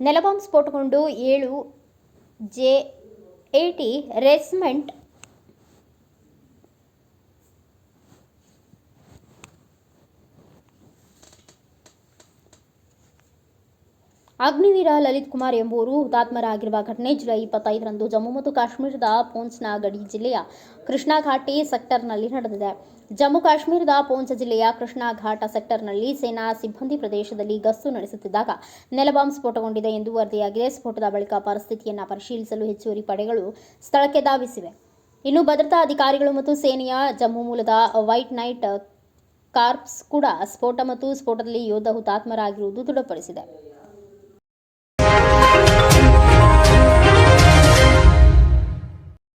ನೆಲಬಾಂಬ್ ಸ್ಫೋಟಗೊಂಡು 7 ಜೆ80 regiment Agniveer Lalit Kumar ಎಂಬುವರು ಹುತಾತ್ಮರಾಗಿರುವ ಘಟನೆ July 25ರಂದು Jammu ಮತ್ತು ಕಾಶ್ಮೀರದ ಪೂಂಚ್ನ ಗಡಿ ಜಿಲ್ಲೆಯ ಕೃಷ್ಣಾ ಘಾಟಿ ಸೆಕ್ಟರ್ನಲ್ಲಿ ನಡೆದಿದೆ. ಜಮ್ಮು ಕಾಶ್ಮೀರದ ಪೂಂಚ್ ಜಿಲ್ಲೆಯ ಕೃಷ್ಣಾ ಘಾಟ ಸೆಕ್ಟರ್ನಲ್ಲಿ ಸೇನಾ ಸಿಬ್ಬಂದಿ ಪ್ರದೇಶದಲ್ಲಿ ಗಸ್ತು ನಡೆಸುತ್ತಿದ್ದಾಗ ನೆಲಬಾಂಬ್ ಸ್ಫೋಟಗೊಂಡಿದೆ ಎಂದು ವರದಿಯಾಗಿದೆ. ಸ್ಫೋಟದ ಬಳಿಕ ಪರಿಸ್ಥಿತಿಯನ್ನು ಪರಿಶೀಲಿಸಲು ಹೆಚ್ಚುವರಿ ಪಡೆಗಳು ಸ್ಥಳಕ್ಕೆ ಧಾವಿಸಿವೆ. ಇನ್ನು ಭದ್ರತಾ ಅಧಿಕಾರಿಗಳು ಮತ್ತು ಸೇನೆಯ ಜಮ್ಮು ಮೂಲದ ವೈಟ್ ನೈಟ್ ಕಾರ್ಪ್ಸ್ ಕೂಡ ಸ್ಫೋಟ ಮತ್ತು ಸ್ಫೋಟದಲ್ಲಿ ಯೋಧ ಹುತಾತ್ಮರಾಗಿರುವುದು ದೃಢಪಡಿಸಿದೆ.